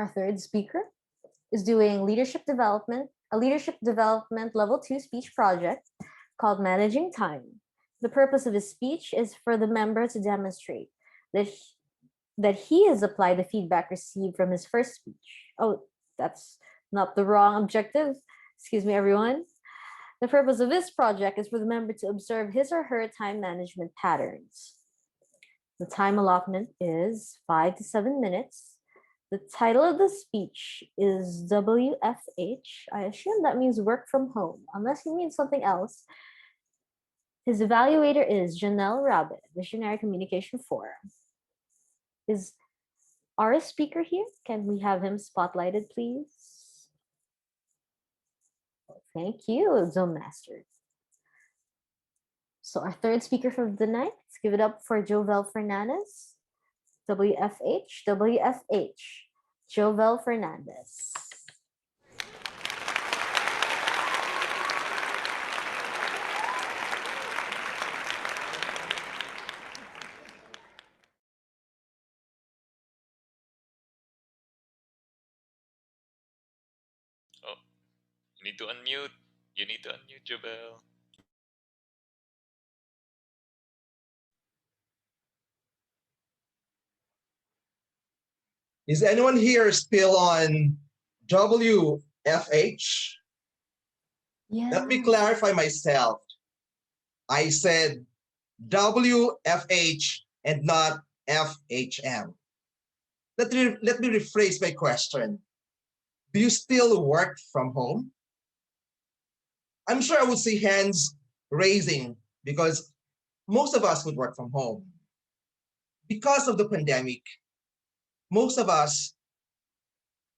Our third speaker is doing a leadership development level 2 speech project called Managing Time. The purpose of his speech is for the member to demonstrate that he has applied the feedback received from his first speech. Oh, that's not the wrong objective. Excuse me, everyone. The purpose of this project is for the member to observe his or her time management patterns. The time allotment is 5 to 7 minutes. The title of the speech is WFH. I assume that means work from home, unless he means something else. His evaluator is Janelle Rabbit, Visionary Communication Forum. Is our speaker here? Can we have him spotlighted, please? Thank you, Zoom Master. So our third speaker for the night, let's give it up for Jovel Fernandez. WFH, Jovel Fernandez. Oh, you need to unmute. You need to unmute, Jobel. Is anyone here still on WFH? Yeah. Let me clarify myself. I said WFH and not FHM. Let me rephrase my question. Do you still work from home? I'm sure I would see hands raising because most of us would work from home. Because of the pandemic, most of us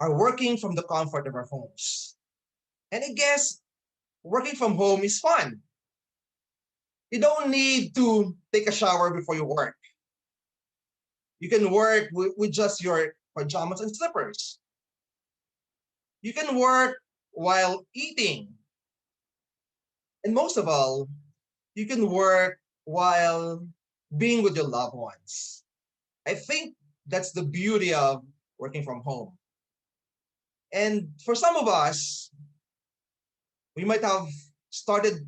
are working from the comfort of our homes. And I guess working from home is fun. You don't need to take a shower before you work. You can work with just your pajamas and slippers. You can work while eating. And most of all, you can work while being with your loved ones. I think that's the beauty of working from home. And for some of us, we might have started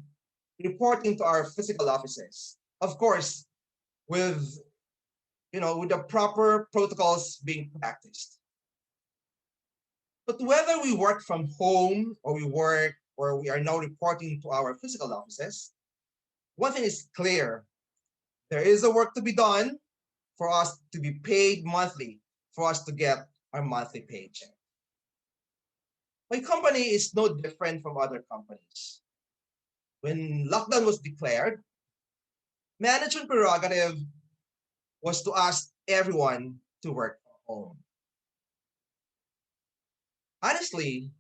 reporting to our physical offices. Of course, with with the proper protocols being practiced. But whether we work from home or we are now reporting to our physical offices, one thing is clear. There is a work to be done for us to be paid monthly, for us to get our monthly paycheck. My company is no different from other companies. When lockdown was declared, management prerogative was to ask everyone to work from home. Honestly,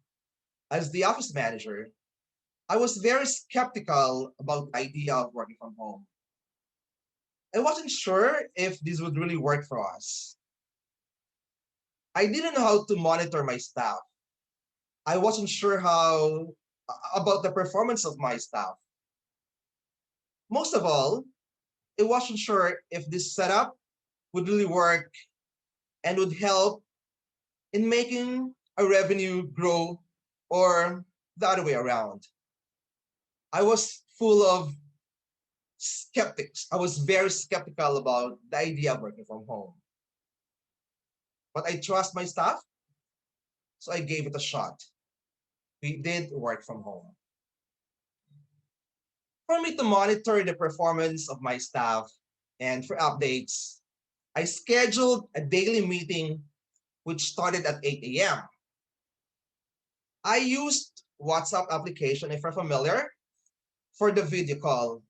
as the office manager, I was very skeptical about the idea of working from home. I wasn't sure if this would really work for us. I didn't know how to monitor my staff. I wasn't sure how about the performance of my staff. Most of all, I wasn't sure if this setup would really work and would help in making our revenue grow or the other way around. I was full of skeptics. I was very skeptical about the idea of working from home. But I trust my staff, so I gave it a shot. We did work from home. For me to monitor the performance of my staff and for updates, I scheduled a daily meeting which started at 8 a.m. I used WhatsApp application, if you're familiar, for the video call.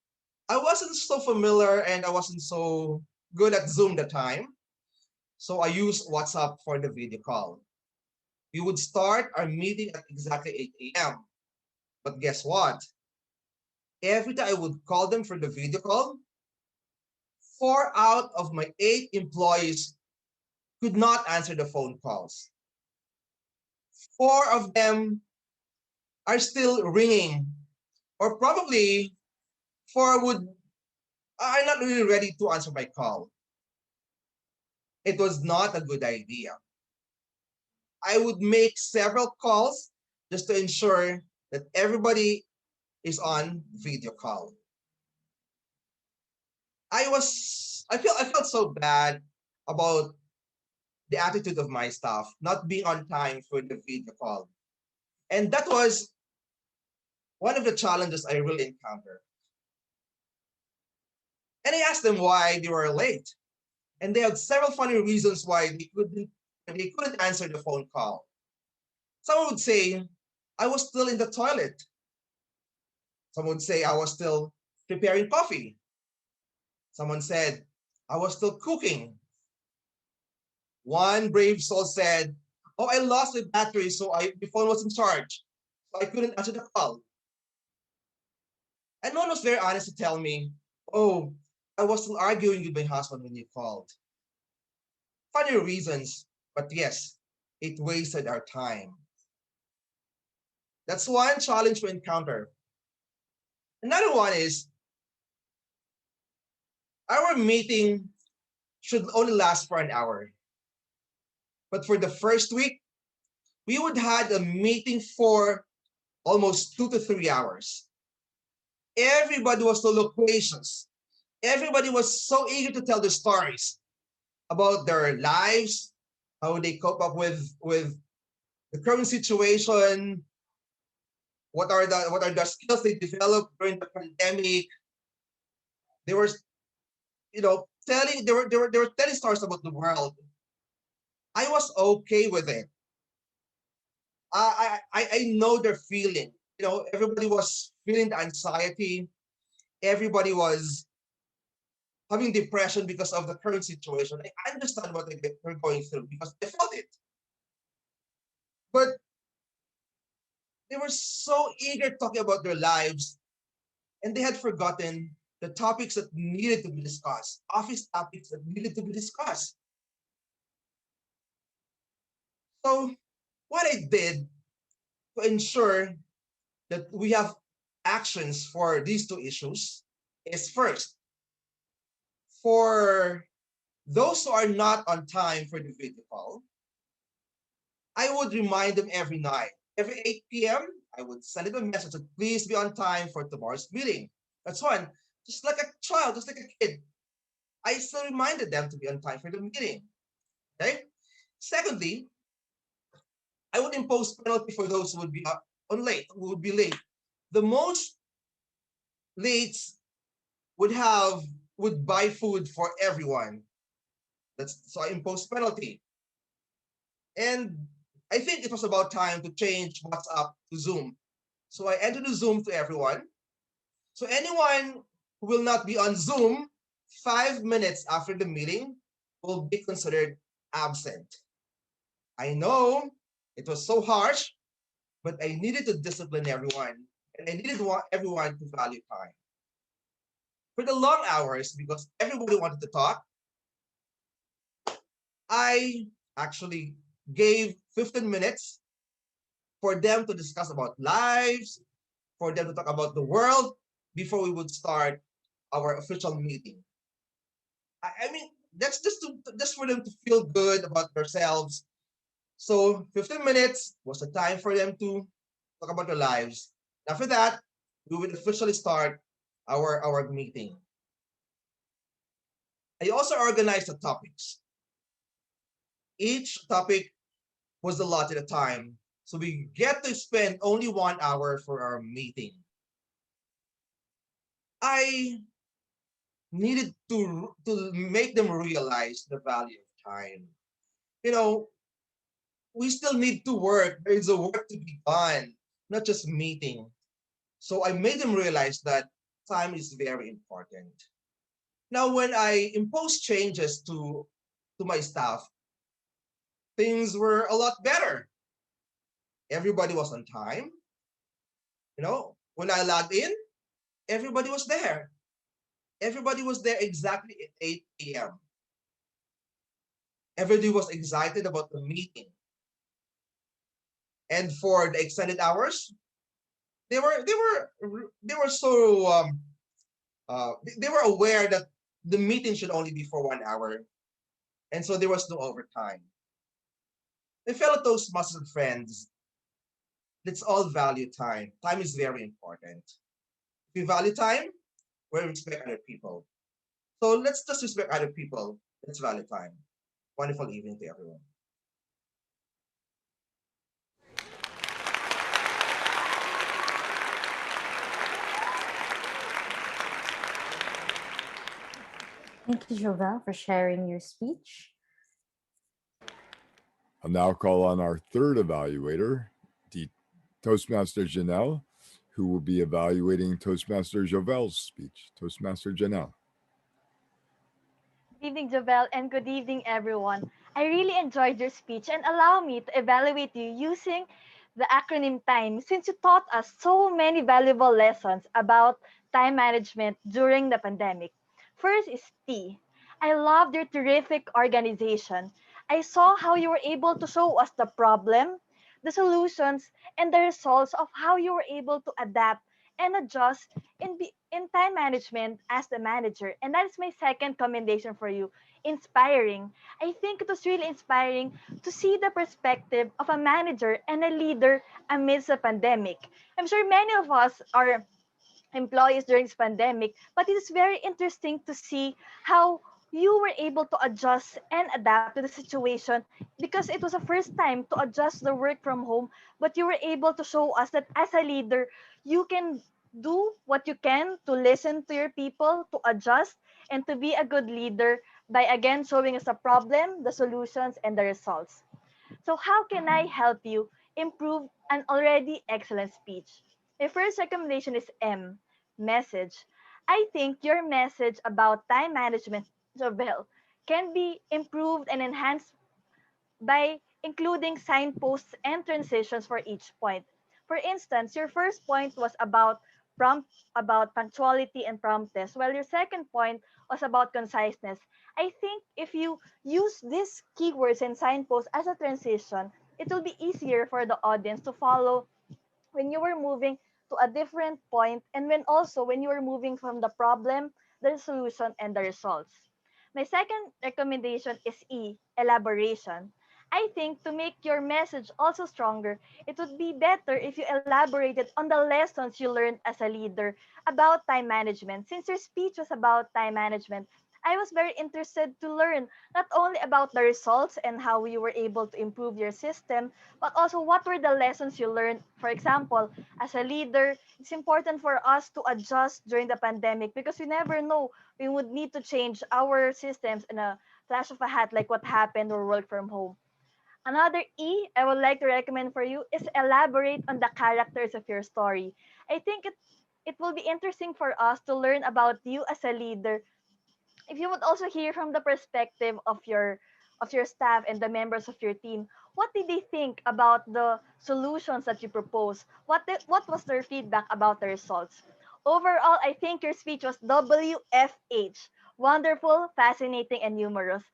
I wasn't so familiar and I wasn't so good at Zoom the time. So I used WhatsApp for the video call. We would start our meeting at exactly 8 a.m. But guess what? Every time I would call them for the video call, 4 out of my 8 employees could not answer the phone calls. 4 of them are still ringing, or probably 4 are not really ready to answer my call. It was not a good idea. I would make several calls just to ensure that everybody is on video call. I felt so bad about the attitude of my staff not being on time for the video call. And that was one of the challenges I really encountered. And I asked them why they were late. And they had several funny reasons why they couldn't answer the phone call. Someone would say, I was still in the toilet. Someone would say I was still preparing coffee. Someone said I was still cooking. One brave soul said, oh, I lost my battery, so my phone was in charge. So I couldn't answer the call. And one was very honest to tell me, oh, I was still arguing with my husband when you called. Funny reasons, but yes, it wasted our time. That's one challenge we encounter. Another one is our meeting should only last for an hour. But for the first week, we would had a meeting for almost 2 to 3 hours. Everybody was so loquacious. Everybody was so eager to tell their stories about their lives, how they cope up with the current situation, what are the skills they developed during the pandemic. They were, they were telling stories about the world. I was okay with it. I know their feeling. Everybody was feeling the anxiety. Everybody was having depression because of the current situation. I understand what they're going through because I felt it. But they were so eager talking about their lives, and they had forgotten the topics that needed to be discussed, office topics that needed to be discussed. So what I did to ensure that we have actions for these two issues is first, for those who are not on time for the video call, I would remind them every night. Every 8 p.m., I would send them a message that please be on time for tomorrow's meeting. That's one. Just like a child, just like a kid. I still reminded them to be on time for the meeting. Okay? Secondly, I would impose penalty for those who would be who would be late. The most late would buy food for everyone. So I imposed penalty. And I think it was about time to change WhatsApp to Zoom. So I entered the Zoom to everyone. So anyone who will not be on Zoom 5 minutes after the meeting will be considered absent. I know it was so harsh, but I needed to discipline everyone, and I needed everyone to value time. For the long hours, because everybody wanted to talk, I actually gave 15 minutes for them to discuss about lives, for them to talk about the world before we would start our official meeting. I mean, that's just for them to feel good about themselves. So 15 minutes was the time for them to talk about their lives. After that, we would officially start our meeting. I also organized the topics. Each topic was allotted a time. So we get to spend only 1 hour for our meeting. I needed to make them realize the value of time. You know, we still need to work. There is a work to be done, not just meeting. So I made them realize that time is very important. Now, when I imposed changes to my staff, things were a lot better. Everybody was on time. When I logged in, everybody was there. Everybody was there exactly at 8 a.m. Everybody was excited about the meeting. And for the extended hours, they were so they were aware that the meeting should only be for 1 hour, and so there was no overtime. My fellow Toastmasters friends, let's all value time. Time is very important. If we value time, we respect other people. So let's just respect other people. Let's value time. Wonderful evening to everyone. Thank you, Jovel, for sharing your speech. I'll now call on our third evaluator, the Toastmaster Janelle, who will be evaluating Toastmaster Jovel's speech. Toastmaster Janelle. Good evening, Jovel, and good evening, everyone. I really enjoyed your speech and allow me to evaluate you using the acronym TIME since you taught us so many valuable lessons about time management during the pandemic. First is T. I loved your terrific organization. I saw how you were able to show us the problem, the solutions, and the results of how you were able to adapt and adjust in time management as the manager. And that is my second commendation for you. Inspiring. I think it was really inspiring to see the perspective of a manager and a leader amidst the pandemic. I'm sure many of us are employees during this pandemic, but it is very interesting to see how you were able to adjust and adapt to the situation because it was the first time to adjust the work from home, but you were able to show us that as a leader, you can do what you can to listen to your people, to adjust, and to be a good leader by again showing us the problem, the solutions, and the results. So, how can I help you improve an already excellent speech? My first recommendation is M, message. I think your message about time management, Jovel, can be improved and enhanced by including signposts and transitions for each point. For instance, your first point was about punctuality and promptness, while your second point was about conciseness. I think if you use these keywords and signposts as a transition, it will be easier for the audience to follow when you were moving to a different point and when you were moving from the problem, the solution, and the results. My second recommendation is E, elaboration. I think to make your message also stronger, it would be better if you elaborated on the lessons you learned as a leader about time management. Since your speech was about time management, I was very interested to learn not only about the results and how you were able to improve your system, but also what were the lessons you learned. For example, as a leader, it's important for us to adjust during the pandemic because we never know we would need to change our systems in a flash of a hat, like what happened or work from home. Another E I would like to recommend for you is elaborate on the characters of your story. I think it will be interesting for us to learn about you as a leader if you would also hear from the perspective of your staff and the members of your team. What did they think about the solutions that you proposed? What was their feedback about the results? Overall, I think your speech was WFH, wonderful, fascinating, and humorous.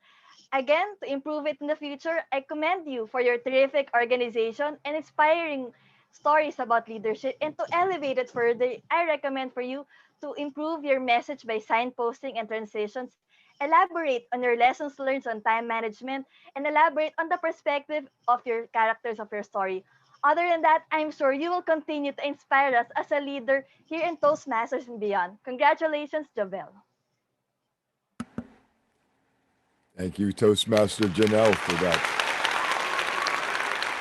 Again, to improve it in the future, I commend you for your terrific organization and inspiring stories about leadership. And to elevate it further, I recommend for you to improve your message by signposting and transitions, elaborate on your lessons learned on time management, and elaborate on the perspective of your characters of your story. Other than that, I'm sure you will continue to inspire us as a leader here in Toastmasters and beyond. Congratulations, Jovel. Thank you, Toastmaster Janelle, for that